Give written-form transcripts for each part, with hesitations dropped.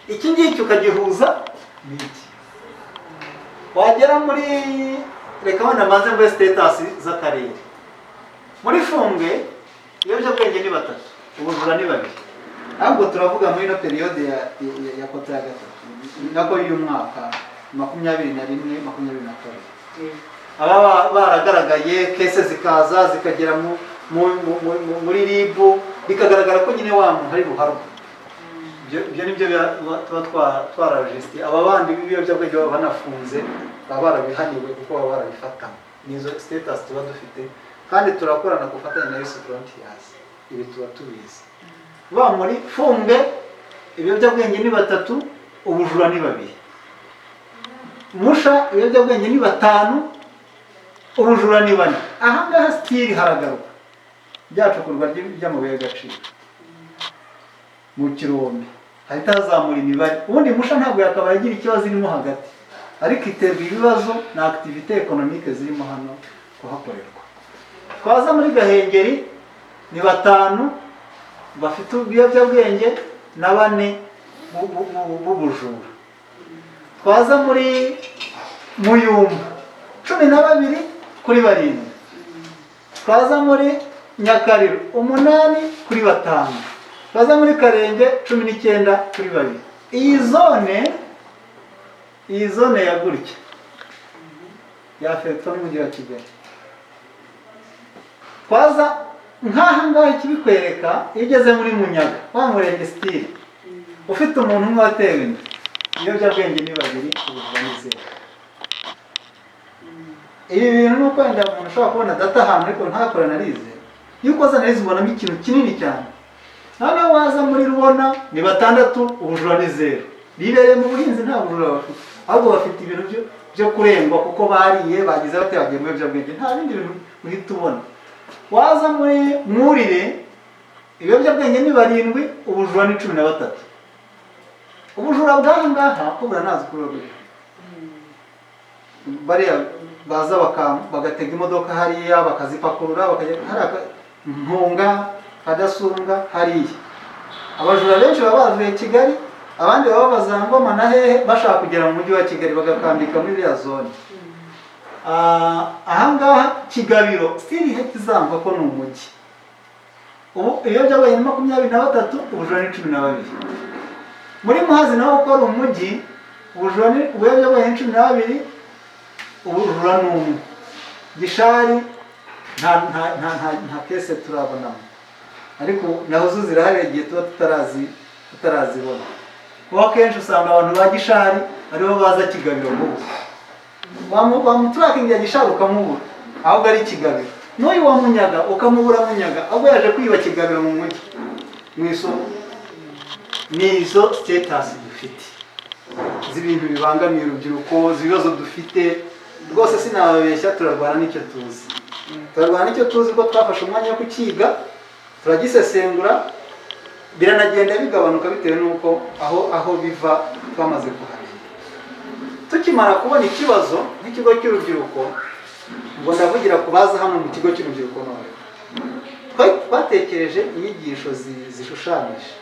iki ngiki ukagihuza n'iki. Wagera muri reka wenda maze muri status z'akarere, muri Fumbwe ibiyobyabwenge ni 3, ubujura ni 2. Ahubwo turavuga muri ino periode ya kota ya gatatu nako y'uyu mwaka 21-22. Aba baragaragaye kese zikaza zikagera muri RIB bikagaragara ko nyine wa muntu hari buharwa. Ibyo nibyo tuba twararejisiti. Aba bandi b'ibiyobyabwenge baba banafunze baba barabihaniwe kuko baba barabifatamo. Nizo status tuba dufite kandi turakorana gufatanya na Youth Frontiers. Ibi tuba tubizi. Ba muri Fumbwe ibiyobyabwenge ni 3, ubujura ni 2. Musha ibiyobyabwenge ni 5, ubujura ni 4. Aha ngaha stili haragaruka byacukurwa ry'amabuye y'agaciro mu Kirombe, hahita hazamura imibare. Ubundi Musha ntabwo yakabaye agira ikibazo irimo hagati, ariko iterwa ibibazo na activité économique zirimo hano kuhakorerwa. Twaza muri Gahengeri ni 5 bafite ibiyobyabwenge na 4 b'ubujura. Twaza muri Muyumbu 12 kuri 7. Twaza muri Nyakariro 8 kuri 5. Twaza muri Karenge 19 kuri 2. Iyi zone ya gutya yafetwa n'umujyi wa Kigali. Twaza nkaha ngaha ikibikwereka igeze muri Munyaga wa murenge stili ufite umuntu umwe watewe inda, ibiyobyabwenge ni 2, ubujura ni 0. Ibi bintu nuko wenda umuntu ushobora kubona data ahantu ariko ntakore analize. Iyo ukoze analize ubonamo ikintu kinini cyane. Noneho waza muri Rubona ni 6, ubujura ni 0. Bibereye mu buhinzi nta bujura bafite, ahubwo bafite ibintu byo kurengwa kuko bariye bagize batebagiye mu biyobyabwenge, nta bindi bintu uhita ubona. Waza muri Mwurire ibiyobyabwenge ni 7, ubujura ni 13. Ubujura bw'aha ngaha kubura nazi kurogera. Bariya baza bagatega imodoka hariya bakazipakurura bakajya haraka Mpunga Kadasumbwa hariya. Abajura benshi baba bavuye Kigali, abandi baba bazangoma na hehe bashaka kugera mu mujyi wa Kigali bagakambika muri ya zone. Aha ngaha Kigabiro stili heti zamba ko ni umujyi. Ubu ibiyobyabwenge ni 23, ubujura ni 12. Muri Muhazi naho ko ari umujyi, ubujura ni ibiyobyabwenge ni 12, ubujura ni 1. Gishari nta kese turabonamo, ariko naho zo zirahari igihe tuba tutarazibona. Kuko kenshi usanga abantu ba Gishari aribo baza Kigabiro mubu bamuturakinga Gishari ukamubura, ahubwo ari Kigabiro. N'uyu wa Munyaga ukamubura Munyaga, ahubwo yaje kwiba Kigabiro mu mujyi mu isoko. Nizo status dufite z'ibintu bibangamiye urubyiruko, zibibazo dufite. Rwose sinababeshya, turarwana n'icyo tuzi. Turarwana n'icyo tuzi ko twafashe umwanya wo kukiga, turagisesengura, biranagenda bigabanuka bitewe n'uko aho biva twamaze kuhamenya. Tukimara kubona ikibazo nk'ikigo cy'urubyiruko, ngo ndavugira kubaza hano mu kigo cy'urubyiruko none, twatekereje inyigisho zishushanyije.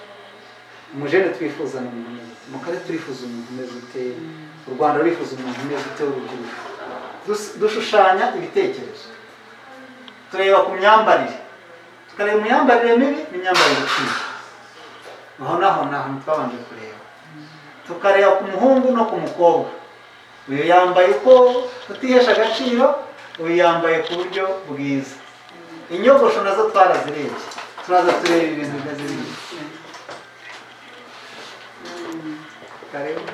Umujene twifuza n'umuntu, mu karere turifuza umuntu umeze ute, u Rwanda rurifuza umuntu umeze ute w'urubyiruko. Dushushanya ibitekerezo, tureba ku myambarire, tukareba imyambarire mibi n'imyambarire myiza. Aho naho twabanje kureba, tukareba ku muhungu no ku mukobwa. Uyu yambaye uko tutihesha agaciro, uyu yambaye ku buryo bwiza. Inyogosho nazo twarazirebye, turaza tureba ibintu bimeze bityo. Karibu.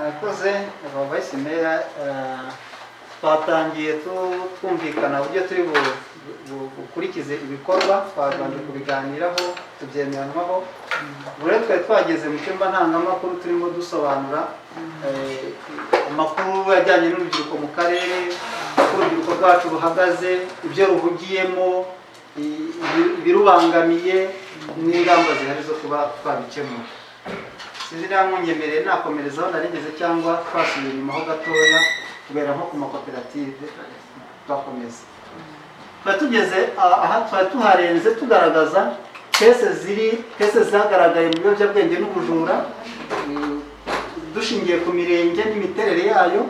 Arakoze Vice Mayor, twatangiye twumvikana uburyo turi gukurikiza ibikorwa, twabanje kubiganiraho tubyemeranwaho. Bure twari twageze mu cyumba ntangamakuru turimo dusobanura amakuru ajyanye n'urubyiruko mu karere, urubyiruko rwacu ruhagaze, ibyo ruhugiyemo, ibirubangamiye n'ingamba zihari zo kuba twabikemura. Sinzi niba munyemereye nakomerezaho narigeze cyangwa twasubiye inyuma ho gatoya kugera nko ku makoperative twakomeza. Twari tugeze aha twari tuharenze tugaragaza kese zagaragaye mu biyobyabwenge n'ubujura dushingiye ku mirenge n'imiterere yayo.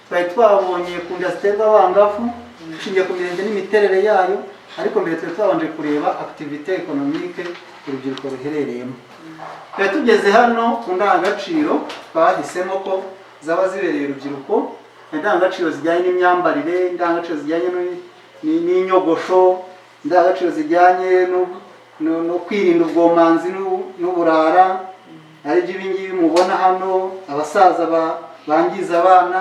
Twari twabonye ku nda ziterwa abangavu dushingiye ku mirenge n'imiterere yayo, ariko mbere twari twabanje kureba activité économique urubyiruko ruherereyemo. Twari tugeze hano ku ndangagaciro twahisemo ko zaba zibereye urubyiruko, indangagaciro zijyanye n'imyambarire, indangagaciro zijyanye n'inyogosho, indangagaciro zijyanye no kwirinda ubwomanzi n'uburara, ari byo ibingibi mubona hano, abasaza bangiza abana.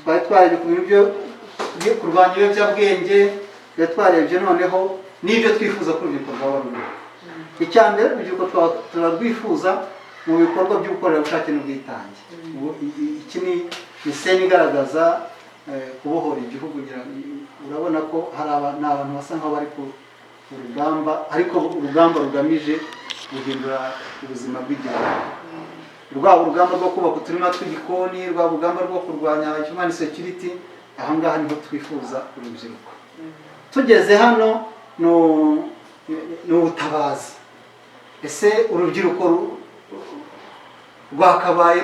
Twari twarebye ku bintu byo kurwanya ibiyobyabwenge, twari twarebye noneho n'ibyo twifuza ko urubyiruko rwaba ruriho. Icya mbere urubyiruko turarwifuza mu bikorwa by'ubukorerabushake n'ubwitange. Iki ni seni igaragaza kubohora igihugu. Urabona ko hari abantu basa nkaho bari ku rugamba, ariko urugamba rugamije guhindura ubuzima bw'igihugu. Rwaba urugamba rwo kubaka uturima tw'igikoni, rwaba urugamba rwo kurwanya human security, ahangaha niho twifuza urubyiruko. Tugeze hano ni ubutabazi. Ese urubyiruko rwakabaye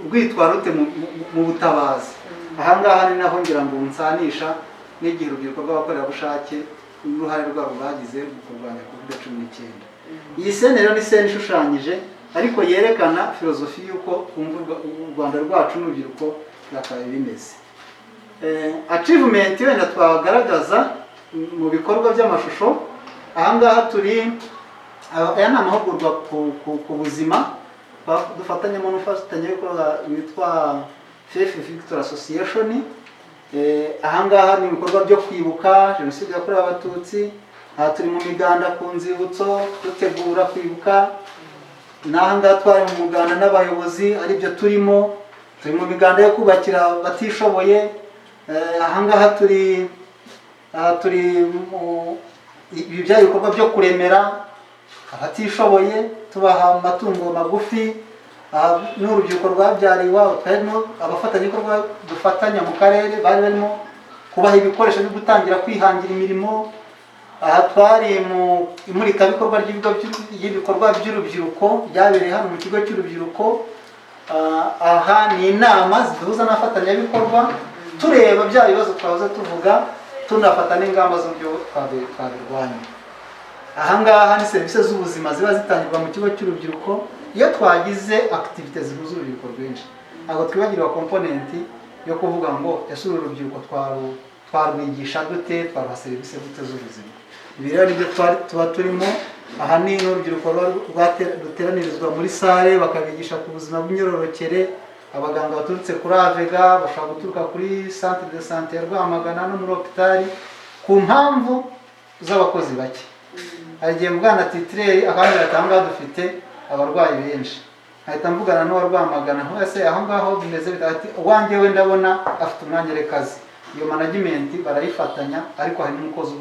rwitwara rute mu butabazi? Ahangaha ni naho ngira ngo nsanisha n'igihe urubyiruko rw'abakorerabushake n'uruhare rwabo bagize mu kurwanya COVID-19. Iyi sene rero ni sene ishushanyije, ariko yerekana filozofi y'uko twumva u Rwanda rwacu n'urubyiruko rwakabaye bimeze. Achievement wenda twagaragaza mu bikorwa by'amashusho. Ahangaha aya ni amahugurwa ku buzima dufatanyemo n'umufatanyabikorwa witwa Faith Victory Association. Ahangaha ni ibikorwa byo kwibuka Jenoside yakorewe Abatutsi. Aha turi mu miganda ku nzibutso dutegura kwibuka. N'ahangaha twari mu muganda n'abayobozi, aribyo turi mu miganda yo kubakira batishoboye. Ahangaha turi ibi bya bikorwa byo kuremera abatishoboye, tubaha amatungo magufi. N'urubyiruko rwabyariye iwabo, twarimo abafatanyabikorwa dufatanya mu karere bari barimo kubaha ibikoresho byo gutangira kwihangira imirimo. Aha twari mu imurikabikorwa ry'ibikorwa by'urubyiruko byabereye hano mu kigo cy'urubyiruko. Aha ni inama ziduhuza n'abafatanyabikorwa tureba bya bibazo twahoze tuvuga, tunafata n'ingamba z'uburyo twabirwanya. Ahangaha ni serivisi z'ubuzima ziba zitangirwa mu kigo cy'urubyiruko. Iyo twagize activite zihuza urubyiruko rwinshi, ntabwo twibagirwa komponenti yo kuvuga ngo ese uru rubyiruko twarwigisha dute, twaruha serivisi dute z'ubuzima. Ibi rero nibyo tuba turimo. Aha ni n'urubyiruko ruteranirizwa muri sale bakabigisha ku buzima bw'imyororokere. Abaganga baturutse kuri Avega, bashobora guturuka kuri Centre de Santé ya Rwamagana no muri hopitali, ku mpamvu z'abakozi bake. Hari igihe mvugana titireri akandi gatanga dufite abarwayi benshi, ahita mvugana n'uwa Rwamagana ese aho ngaho bimeze bitati uwanjye we ndabona afite umwanya rekazi. Iyo management barayifatanya, ariko hari umukozi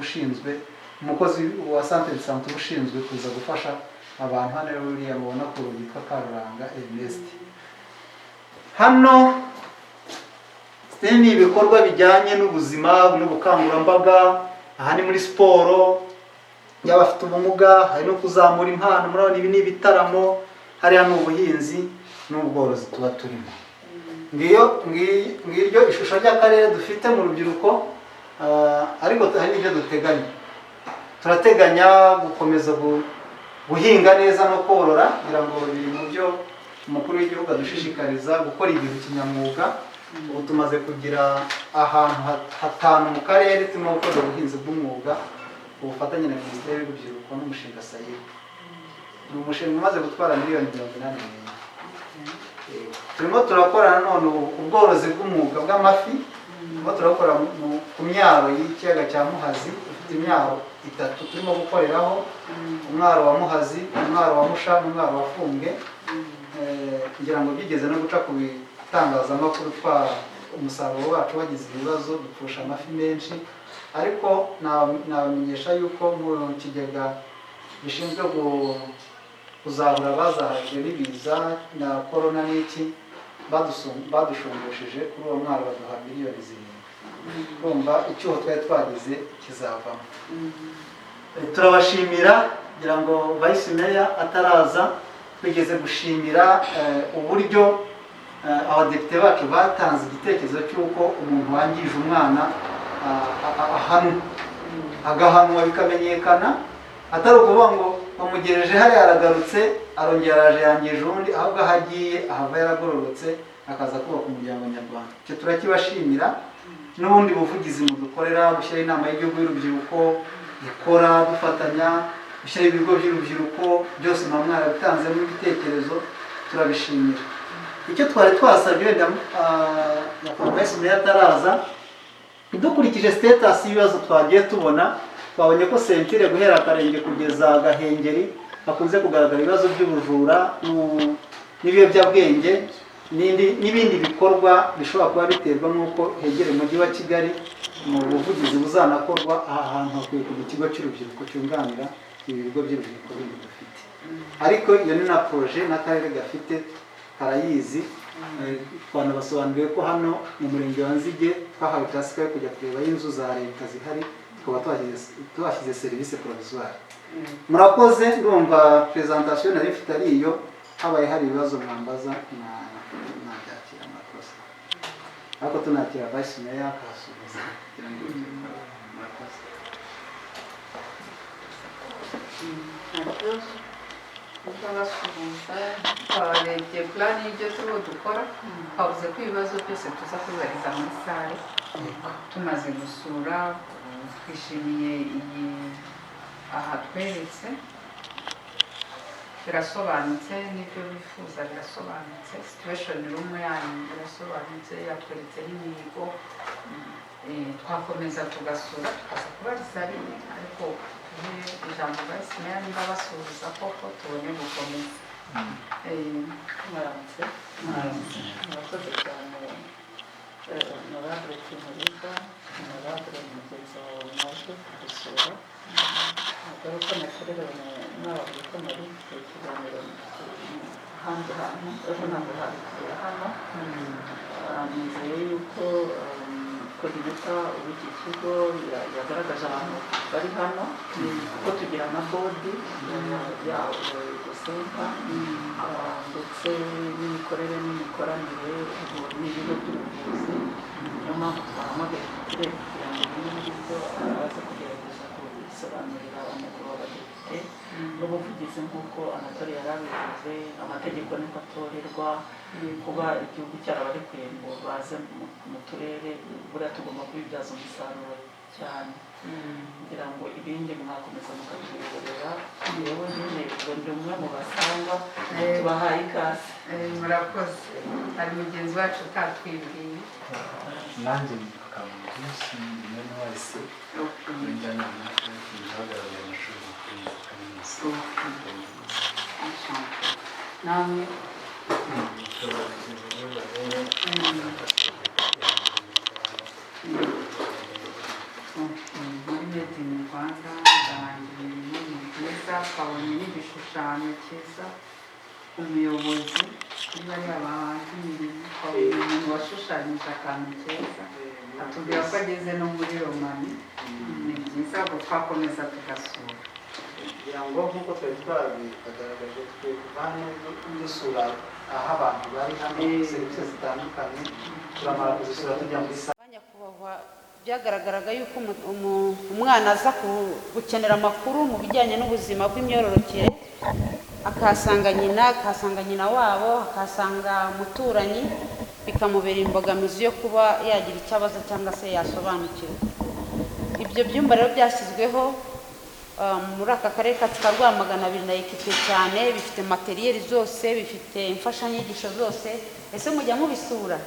wa Centre de Santé ushinzwe kuza gufasha abantu. Hano rero uriya mubona ko yitwa Karuranga Ernest. Hano ni ibikorwa bijyanye n'ubuzima n'ubukangurambaga. Aha ni muri siporo y'abafite ubumuga, hari no kuzamura impano. Murabona ibi ni ibitaramo, hariya ni ubuhinzi n'ubworozi tuba turimo. Ngiryo ishusho ry'akarere dufite mu rubyiruko. Ariko hari n'ibyo duteganya. Turateganya gukomeza guhinga neza no korora, kugira ngo biri mu byo umukuru w'igihugu adushishikariza gukora ibintu kinyamwuga. Ubu tumaze kugira ahantu 5 mu karere turimo gukora ubuhinzi bw'umwuga, ubufatanye na Minisiteri y'Urubyiruko n'umushinga SAIR. Ni umushinga umaze gutwara miliyoni 80. Turimo turakora none ubworozi bw'umwuga bw'amafi. Turimo turakora ku myaro y'ikiyaga cya Muhazi. Ufite imyaro 3 turimo gukoreraho: umwaro wa Muhazi, umwaro wa Musha n'umwaro wa Funge. Kugira ngo byigeze no guca ku bitangazamakuru umusaruro wacu wagize ibibazo, dupfusha amafi menshi. Ariko nabamenyesha yuko mu kigega gishinzwe kuzahura abazahajwe n'ibiza na corona n'iki, badushongosheje kuri uwo mwaka baduha miliyoni 7. Urumva icyuho twari twagize kizavamo. Turabashimira kugira ngo Vice Mayor ataraza twigeze gushimira uburyo abadepite bacu batanze igitekerezo cy'uko umuntu wangije umwana agahanwa bikamenyekana, atari ukuvuga ngo bamugereje hariya aragarutse arongera araje yangije undi, ahubwo aho agiye ahava yaragororotse akaza kubaka umuryango nyarwanda. Icyo turakibashimira. N'ubundi buvugizi mudukorera, gushyiraho inama y'igihugu y'urubyiruko ikora dufatanya, gushyiraho ibigo by'urubyiruko byose mwa mwarabitanzemo ibitekerezo, turabishimira. Icyo twari twasabye wenda Vice Mayor ataraza, dukurikije status y'ibibazo twagiye tubona, twabonye ko sentire guhera Akarenge kugeza Gahengeri hakunze kugaragara ibibazo by'ubujura n'ibiyobyabwenge n'ibindi bikorwa bishobora kuba biterwa n'uko hegereye umujyi wa Kigali. Mu buvugizi buzanakorwa aha hantu hakwiye kuba ikigo cy'urubyiruko cyunganira ibi bigo by'urubyiruko bindi dufite. Ariko iyo ni na projet n'akarere gafite karayizi. Twanabasobanuriye ko hano mu murenge wa Nzige twahawe tasika yo kujya kureba inzu za leta zihari, tukaba twashyize serivisi provisoire. Murakoze. Ndumva presentation nari mfite ari iyo, habaye hari ibibazo mwambaza nabyakira. Murakoze. Ariko tunakira Vice Mayor akasubiza kugira ngo murakoze. Twabasuhuza, twarebye plan y'ibyo turiho dukora, twavuze ko ibibazo byose tuza kubibariza muri sale. Tumaze gusura, twishimiye iyi aha tweretse, birasobanutse n'ibyo bifuza birasobanutse, situation room yanyu birasobanutse, yatweretse n'imihigo. Twakomeza tugasura tukaza kubariza rimwe, ariko ijambo Vice Mayor niba basuhuza koko tubone gukomeza. Mwaramutse. Murakoze cyane honorable Timurika, honorable mugenzi wawe mwaje kudusura. Ntabwo ko nakorerewe n'ababwiye ko nari mfite ikiganiro ahandi hantu, ariko ntabwo habikira hano. Nizeye yuko coordinator w'iki kigo yagaragaje abantu bari hano, kuko tugira na bodi yawo gusenta ndetse n'imikorere n'imikoranire n'ibigo by'ubuvuzi. Niyo mpamvu twahamagaye kugira ngo ibi byo abaza kugerageza kubisobanurira abanyakuru b'abadepite n'ubuvugizi nk'uko Anatole yarabivuze. Amategeko niko atorerwa, kuba igihugu cyarabarekuye ngo baze mu turere, buriya tugomba kubibyaza umusaruro cyane kugira ngo ibindi mwakomeza mukatuyoborera. Yewe nyine ndi umwe mu basangwa, tubahaye ikaze. Murakoze. Hari mugenzi wacu utatwibwiye. Nanjye Kamugisha ni wese njyana n'abagaragaye amashuri makuru ya kaminuza. Namwe muri Made in Rwanda ndarangiye ibintu byiza, twabonye n'igishushanyo cyiza. Umuyobozi niba ari abahanzi imirimo, twabonye umuntu washushanyije akantu keza, atubwira ko ageze no muri Romani. Ni byiza ngo twakomeza tugasura kugira ngo nk'uko twari twabigaragaje twe kuva hano dusura aho abantu bari hano serivisi zitandukanye, turamara kuzisura tujya muri Nyakubahwa, byagaragaraga yuko umwana aza gukenera amakuru mu bijyanye n'ubuzima bw'imyororokere, akahasanga nyina, akahasanga nyina wabo, akahasanga umuturanyi, bikamubera imbogamizi yo kuba yagira ikibazo cyangwa se yasobanukirwa. Ibyo byumba rero byashyizweho muri aka karere kacu ka Rwamagana binayikipe cyane, bifite materiyeri zose, bifite imfashanyigisho zose. Ese mujya mubisura?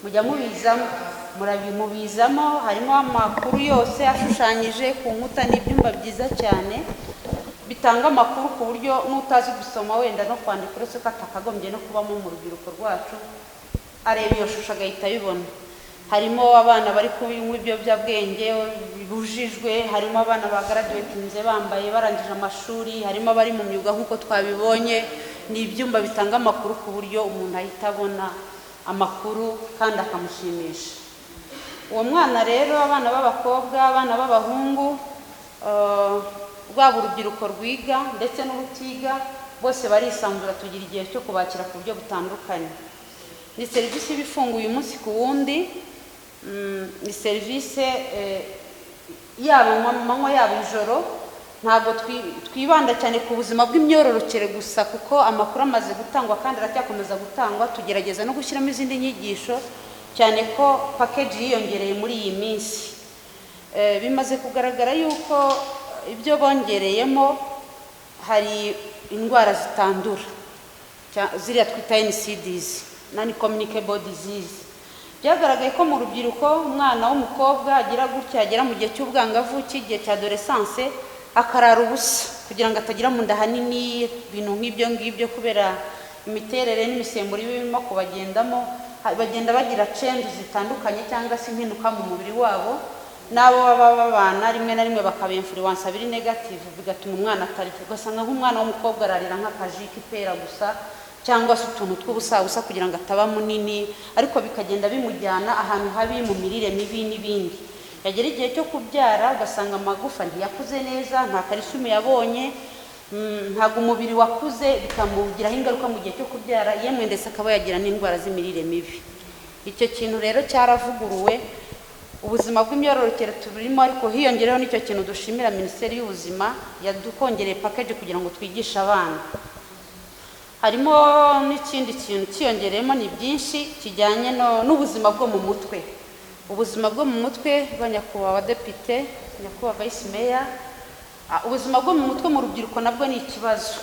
Mujya mubizamo? Murabimubizamo, harimo amakuru yose ashushanyije ku nkuta, n'ibyumba byiza cyane bitanga amakuru ku buryo n'utazi gusoma wenda no kwandika uretse ko atakagombye no kubamo mu rubyiruko rwacu, areba iyo shusho agahita abibona. Harimo abana bari kunywa ibiyobyabwenge bibujijwe, harimo abana bagaraduwetinze bambaye barangije amashuri, harimo abari mu myuga nk'uko twabibonye, ni ibyumba bitanga amakuru ku buryo umuntu ahita abona amakuru kandi akamushimisha. Uwo mwana rero, abana b'abakobwa, abana b'abahungu, rwaba urubyiruko rwiga ndetse n'urutiga, bose barisanzura, tugira igihe cyo kubakira ku buryo butandukanye. Ni serivisi iba ifunguye umunsi ku wundi, ni serivisi yaba amanywa yaba ijoro. Ntabwo twibanda cyane ku buzima bw'imyororokere gusa, kuko amakuru amaze gutangwa kandi aracyakomeza gutangwa. Tugerageza no gushyiramo izindi nyigisho, cyane ko package yiyongereye muri iyi minsi. Bimaze kugaragara yuko ibyo bongereyemo hari indwara zitandura, ziriya twita NCDs, non-communicable disease. Byagaragaye ko mu rubyiruko umwana w'umukobwa agira gutya, agera mu gihe cy'ubwangavu, cy'igihe cya adolescence, akarara ubusa kugira ngo atagira mu nda hanini, ibintu nk'ibyo ngibyo, kubera imiterere n'imisemburo birimo kubagendamo, bagenda bagira change zitandukanye cyangwa se impinduka mu mubiri wabo. Nabo baba babana rimwe na rimwe bakaba influence biri negative, bigatuma umwana atarya. Ugasanga nk'umwana w'umukobwa ararira nk'akaji k'ipera gusa, cyangwa se utuntu tw'ubusabusa kugira ngo ataba munini, ariko bikagenda bimujyana ahantu habi mu mirire mibi n'ibindi. Yagera igihe cyo kubyara ugasanga amagufa ntiyakuze neza, nta calcium yabonye, ntabwo umubiri wakuze, bikamugiraho ingaruka mu gihe cyo kubyara, yemwe ndetse akaba yagira n'indwara z'imirire mibi. Icyo kintu rero cyaravuguruwe, ubuzima bw'imyororokere turimo, ariko hiyongereho n'icyo kintu dushimira Minisiteri y'Ubuzima yadukongereye package kugira ngo twigishe abana. Harimo n'ikindi kintu cyiyongereyemo, ni byinshi, kijyanye n'ubuzima bwo mu mutwe. Ubuzima bwo mu mutwe, banyakubahwa Depite, nyakubahwa Vice Mayor, ubuzima bwo mu mutwe mu rubyiruko nabwo ni ikibazo.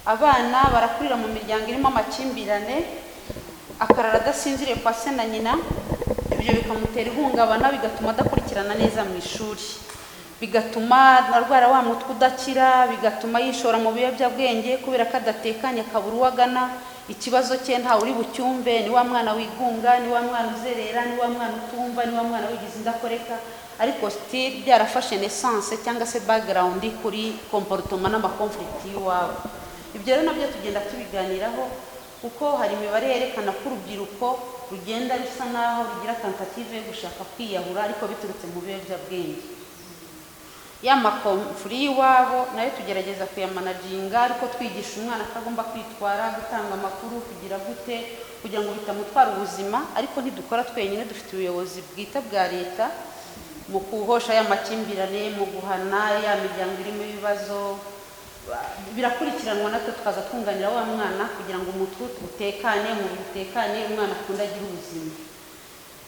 Abana barakurira mu miryango irimo amakimbirane, akarara adasinziriye kwa se na nyina, ibyo bikamutera ihungabana, bigatuma adakurikirana neza mu ishuri, bigatuma narwara wa mutwe udakira, bigatuma yishora mu biyobyabwenge kubera ko adatekanye, akabura uwo agana. Ikibazo cye ntawe uri bucyumve, ni wa mwana wigunga, ni wa mwana uzerera, ni wa mwana utumva, ni wa mwana wigize indakoreka, ariko still byarafashe naissance cyangwa se background kuri comportement n'amakonflict y'iwabo. Ibyo rero nabyo tugenda tubiganiraho, kuko hari imibare yerekana ko urubyiruko rugenda rusa naho rugira tentative yo gushaka kwiyahura, ariko biturutse mu biyobyabwenge. Ya makonfuri y'iwabo nayo tugerageza kuyamanaginga, ariko twigisha umwana ko agomba kwitwara, gutanga amakuru, kugira gute, kugira ngo bitamutwara ubuzima. Ariko ntidukora twenyine, dufite ubuyobozi bwite bwa leta mu kuhosha ya makimbirane, mu guhana ya miryango irimo ibibazo. Birakurikiranwa, natwe tukaza twunganira wa mwana kugira ngo umutwe utekane, umubiri utekane, umwana akunda agira ubuzima.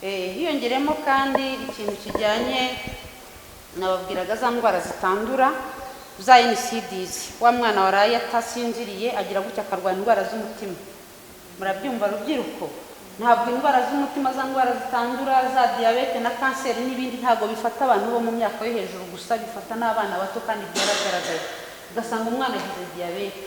Hiyongeremo kandi ikintu kijyanye, nababwiraga za ndwara zitandura za NCDs. Wa mwana waraye atasinziriye agira gutya akarwara indwara z'umutima. Murabyumva rubyiruko? Ntabwo indwara z'umutima, za ndwara zitandura, za diabete na kanseri n'ibindi, ntabwo bifata abantu bo mu myaka yo hejuru gusa, bifata n'abana bato, kandi byaragaragaye. Ugasanga umwana agize diabete.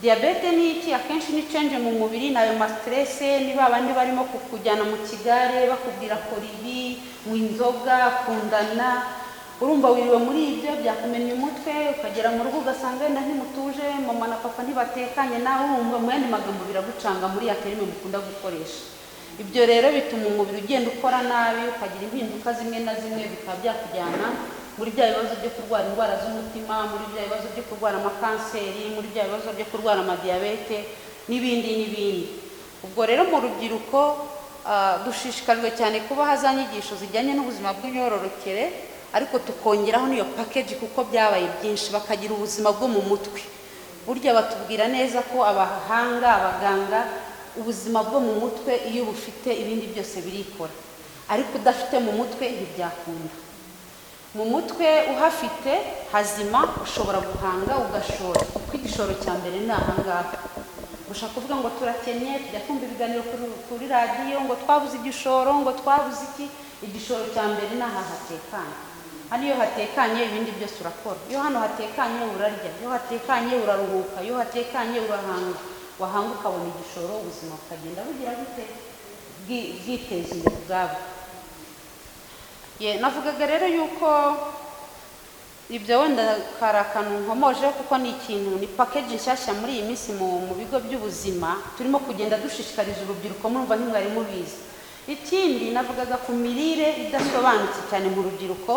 Diabete ni iki? Akenshi ni change mu mubiri, nayo ma stress, niba abandi barimo kukujyana mu kigare bakubwira ko ribi, mu inzoga, kundana, urumva wiriwe muri ibyo, byakumenya umutwe, ukagera mu rugo ugasanga wenda ntimutuje, mama na papa ntibatekanye, nawe urumva mu yandi magambo biragucanga muri ya terime mukunda gukoresha. Ibyo rero bituma umubiri ugenda ukora nabi, ukagira impinduka zimwe na zimwe, bikaba byakujyana muri bya bibazo byo kurwara indwara z'umutima, muri bya bibazo byo kurwara amakanseri, muri bya bibazo byo kurwara amadiyabete n'ibindi n'ibindi. Ubwo rero mu rubyiruko dushishikajwe cyane kubaha za nyigisho zijyanye n'ubuzima bw'imyororokere, ariko tukongeraho n'iyo package kuko byabaye byinshi, bakagira ubuzima bwo mu mutwe. Burya batubwira neza ko abahanga, abaganga, ubuzima bwo mu mutwe iyo bufite ibindi byose birikora, ariko udafite mu mutwe ntibyakunda. Mu mutwe uhafite hazima, ushobora guhanga ugashora, kuko igishoro cya mbere ni ahangaha. Ushaka kuvuga ngo turakennye, tujya kumva ibiganiro kuri radiyo ngo twabuze igishoro, ngo twabuze iki. Igishoro cya mbere ni aha hatekanye. Hano iyo hatekanye ibindi byose urakora. Iyo hano hatekanye urarya, iyo hatekanye uraruhuka, iyo hatekanye urahanga. Wahanga ukabona igishoro, ubuzima bukagenda bugira gute, bwiteza imbere ubwabo. Navugaga rero yuko ibyo wenda kari akantu nkomoje kuko ni ikintu, ni package nshyashya muri iyi minsi mu bigo by'ubuzima turimo kugenda dushishikariza urubyiruko, murumva ntimwari mubizi. Ikindi navugaga ku mirire idasobanutse cyane mu rubyiruko,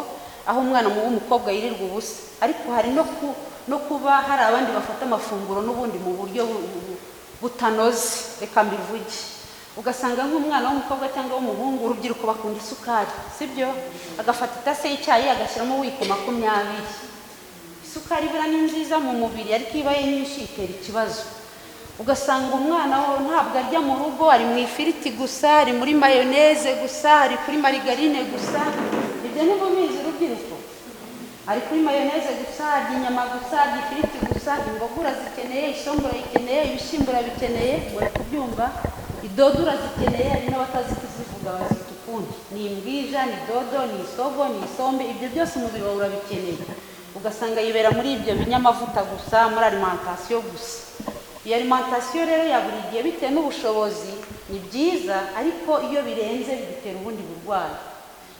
aho umwana w'umukobwa yirirwa ubusa, ariko hari no kuba hari abandi bafata amafunguro n'ubundi mu buryo butanoze, reka mbivuge. Ugasanga nk'umwana w'umukobwa cyangwa w'umuhungu, urubyiruko bakunda isukari, sibyo? Agafata itase y'icyayi agashyiramo wiko 20. Isukari ibura ni nziza mu mubiri, ariko ibaye nyinshi itera ikibazo. Ugasanga umwana ntabwo arya mu rugo, ari mu ifiriti gusa, ari muri mayoneze gusa, ari kuri marigarine gusa. Ibyo ni bubizi urubyiruko. Ari kuri mayoneze gusa, arya inyama gusa, arya ifiriti gusa, imboga urazikeneye, isombe urayikeneye, ibishyimbo urabikeneye, muri kubyumva. Idodo urazikeneye, hari n'abatazi kuzivuga bazita ukundi. Ni imbwija, ni dodo, ni isogo, ni isombe, ibyo byose umubiri wawe urabikeneye. Ugasanga yibera muri ibyo binyamavuta gusa, muri alimentation gusa. Iyo alimentation rero ya buri gihe bitewe n'ubushobozi ni byiza, ariko iyo birenze bitera ubundi burwayi.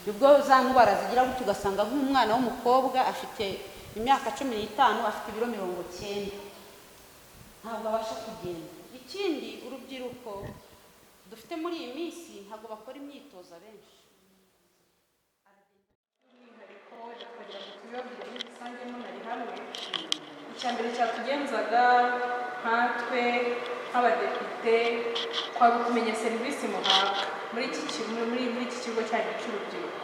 Ubwo za ndwara zigira gutyo, ugasanga nk'umwana w'umukobwa afite imyaka 15, afite ibiro 90, ntabwo abasha kugenda. Ikindi, urubyiruko dufite muri iyi minsi ntabwo bakora imyitozo abenshi. Icyambere cyatugenzaga nkatwe nk'abadepite twari kumenya serivisi muhabwa muri iki kigo cyanyu cy'urubyiruko.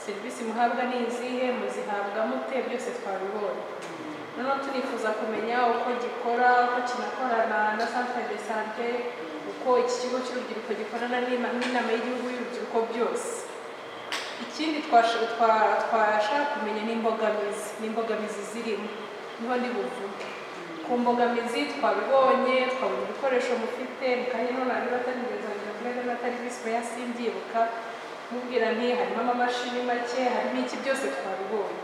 Serivisi muhabwa ni izihe, muzihabwa mute, byose twabibonye. Noneho turifuza kumenya uko gikora, uko kinakorana na centre de santé, uko iki kigo cy'urubyiruko gikorana n'inama y'igihugu y'urubyiruko byose. Ikindi twashaka kumenya n'imbogamizi zirimo, niho ndi buvuge. Ku mbogamizi twabibonye ibikoresho mufite, mukanye none niba atari ingenzi wanjye n'atari visipo yasimbyibuka, mubwira nti harimo amamashini make, harimo iki, byose twabibonye.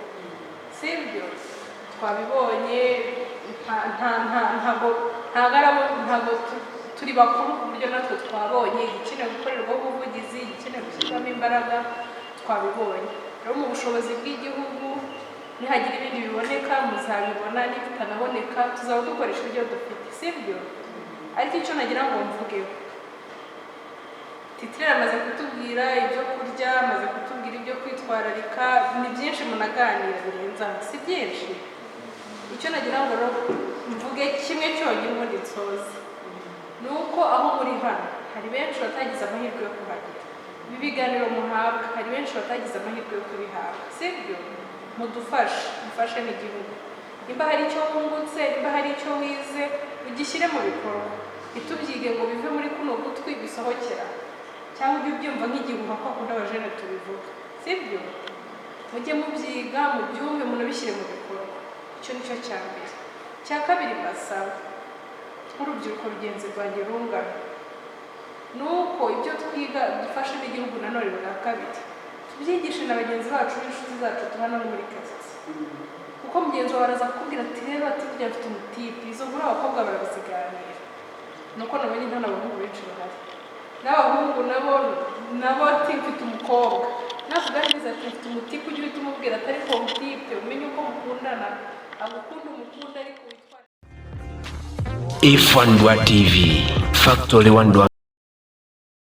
Sibyo? Twabibonye, ntabwo turi bakuru ku buryo natwe twabonye igikenewe gukorerwaho ubuvugizi, igikenewe gushyirwamo imbaraga, twabibonye. Rero mu bushobozi bw'igihugu nihagira ibindi biboneka muzabibona, n'ibitanaboneka tuzaba dukoresha ibyo dufite, sibyo? Ariko icyo nagira ngo mvugeho, Titire amaze kutubwira ibyo kurya, amaze kutubwira ibyo kwitwararika, ni byinshi munaganira birenze aha, si byinshi. Icyo nagira ngo mvuge kimwe cyonyine ubundi nsoze, ni uko aho muri hano hari benshi batagize amahirwe yo kuhagera. Ibi biganiro muhabwa hari benshi batagize amahirwe yo kubihabwa, sibyo? mufashe n'igihugu. Nimba hari icyo wungutse, nimba hari icyo wize, ugishyire mu bikorwa. Itubyige ngo bive muri kuno gutwi bisohokera, cyangwa ujye ubyumva nk'igihuha ko akunda abajene tubivuga, sibyo? Mujye mubyiga, mubyumve, munabishyire mu bikorwa. Icyo nicyo cya mbere. Cya kabiri mbasaba nk'urubyiruko rugenzi rwanjye rungana, nuko ibyo twiga dufashe n'igihugu nanone bwa kabiri, tubyigishe na bagenzi bacu n'inshuti zacu tubana muri kasisi. Kuko mugenzi wawe araza kukubwira ati rero ati burya mfite umutipe, izo nkuru abakobwa barabiziganira. Nuko nabonye nta n'abahungu benshi bahari, n'abahungu nabo ati mfite umukobwa, nakuganiriza ati mfite umutipe, ujye uhita umubwira atari ko umutipe, umenye uko mukundana, agukunda umukunda ariko witwara. Ifandwa TV, Factory One.